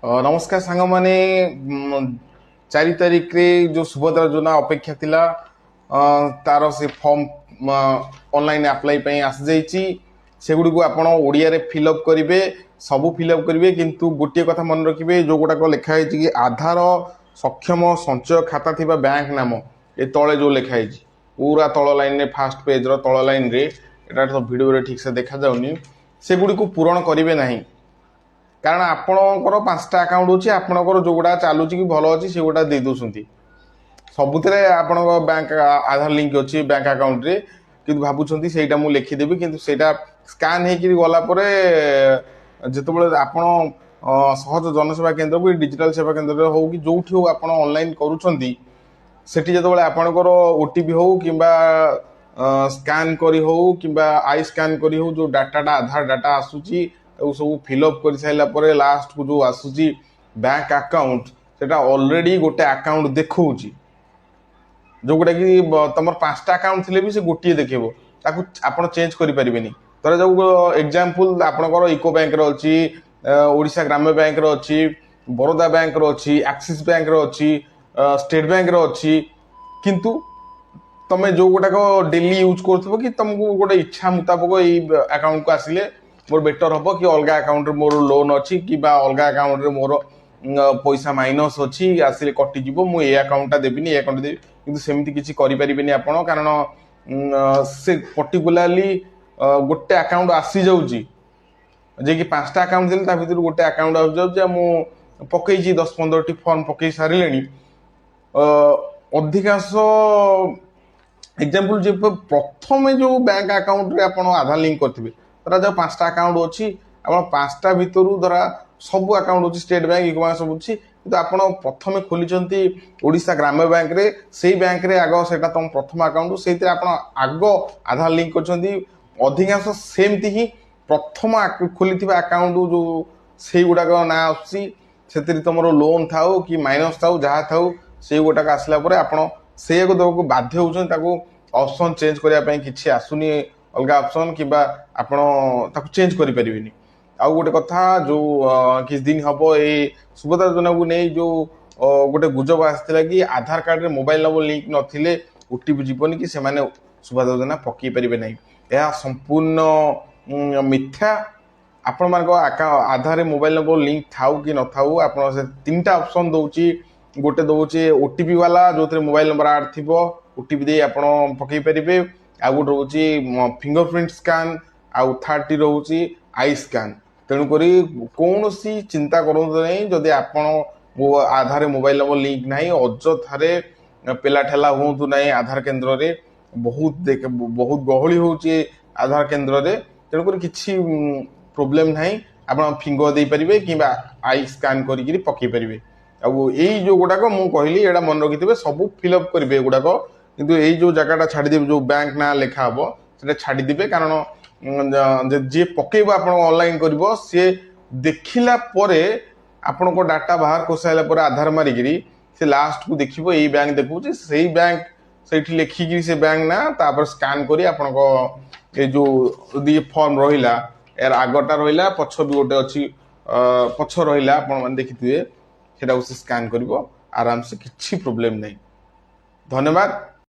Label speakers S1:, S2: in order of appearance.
S1: नमस्कार सांग माने 4 तारिख रे जो सुभद्रा योजना अपेक्षा थिला तार से फॉर्म ऑनलाइन अप्लाई पे आसी जाइछि सेगुडी को आपण ओडिया रे फिलअप करिवे सब फिलअप करिवे किंतु गोटे कथा मन रखिवे जो गुडा को लिखा है कि आधार सक्षम संचय खाता थिबा बैंक नाम ए तळे जो लिखा है पूरा तळ लाइन रे फास्ट पेज रो तळ लाइन रे एटा तो वीडियो रे ठीक से देखा जाउनी सेगुडी को पूरण करिवे नाही कारण आपणकर 5टा अकाउंट अच्छी आपणकर जो गुड़ा चलुच कि भल अच्छी से गुड़ा दे दौरान सबुत आपण बैंक आधार लिंक अच्छी बैंक अकाउंट रे कि भावुं से मुझे लिखिदेवी कि स्कान होगापर जिते आपण सहज जनसेवा केन्द्र को डिजिटल सेवा केन्द्र हो कि जो हो आप ऑनलाइन करुँच सेठी जो आपणकर ओटीपी हो कि स्कान करी हो कि आई स्कान करी हो जो डाटाटा आधार डाटा आसूची सब फिलअप कर सारा पर लास्ट को जो आसूची बैंक अकाउंट सेटा ऑलरेडी गोटे अकाउंट देखा जो गुटा कि तुम 5टा अकाउंट थे भी से गोटे देखेबो ताकू आपण चेंज करि परिबेनी तर जो एग्जांपल आपनकर इको बैंक रो अछि ओडिशा ग्राम्य बैंक रो अछि बरोदा बैंक रो अछि एक्सिस बैंक रो अछि स्टेट बैंक रो अछि किंतु तमे जो गुटा को डेली यूज करथबो कि तुमको गोटे इच्छा मुताबिक ई अकाउंट को आसिले मोर बेटर हम कि अलग अकाउंट रे मोर लोन अच्छी कि अलग अकाउंट रे मोर पैसा माइनस अच्छी आसिले कटिज मुझे अकाउंटा देवी ये अकाउंट देवी कि सेमती किसी करें आपण कारण से पर्टिकुलाली गोटे अकाउंट आसी जाऊँगी जे कि 5टा अकाउंट थे भर गोटे अकाउंट आ जाऊँ पकई 10-15टी फॉर्म पकई सारे अधिकांश एग्जांपल जो प्रथम जो बैंक अकाउंट रे आपण आधार लिंक करथिबे धरा जो 5टा अकाउंट अच्छी आप 5टा भितर धरा सब अकाउंट अच्छी स्टेट बैंक इको बैंक सब अच्छी कि आप प्रथम खोली ओडिशा ग्राम्य बैंक रे से बैंक रे आग से तुम प्रथम अकाउंट से आप आग आधार लिंक कर अधिकांश सेमती ही प्रथम खोली अकाउंट जो से गुड़ाक ना आसती तुम लोन थाउ कि माइनस थाउ जहाँ थाउ से गुटाक आसला आपण से देवाक बाध्य होती ऑप्शन चेंज करने किसी आसुनी अलग ऑप्शन कि आपण चेंज करें आउ गोटे कथा जो किस दिन हम ये सुभद्रा योजना को नहीं जो गोटे गुजब आसाला कि आधार कार्ड रे मोबाइल नंबर लिंक नथिले ओटीपी जीवन कि सेमाने सुभद्रा योजना पकई पारे ना यह संपूर्ण मिथ्या आपण मान आधार रे मोबाइल नंबर लिंक थाउ कि न थाउ आप 3टा ऑप्शन दौची गोटे दौचे ओटीपी वाला जो मोबाइल नंबर आड थी ओटीपी दे आप पकई पारे आ गोटे रोचे फिंगरप्रिंट स्कान आउ 3rd रोचे आई स्कान तेणुक कौन सी चिंता करूँ नहीं जदि आपण आधार मोबाइल नंबर लिंक ना अजथारे पेला ठेला हूँ ना आधार केन्द्र रे बहुत गहली होची आधार केन्द्र रे तेणुक किसी प्रोब्लेम ना आप फिंगर दे पारे कि आई स्कान करी पकई पारे यही जो गुड़ाक मुझे कहली एटा मन रखिथे सब फिलअप करेंगे गुड़ाक किंतु यही जो जगह छाड़देवे जो बैंक ना लिखा हम से छाड़देवे कारण जी पकेब आप ऑनलाइन कर सी देखला आपण को डाटा बाहर कर सारा आधार मारिकी से लास्ट को देखिए यही बैंक देखुचे से बैंक से लिखिकी से बैंक ना तापर स्कान करी आपण ये जो ये फॉर्म रहा यार आगटा रहा पछ भी गोटे अच्छी पछ रहा आप देखिए से स्कान कर आराम से किसी प्रोब्लेम नहीं। धन्यवाद।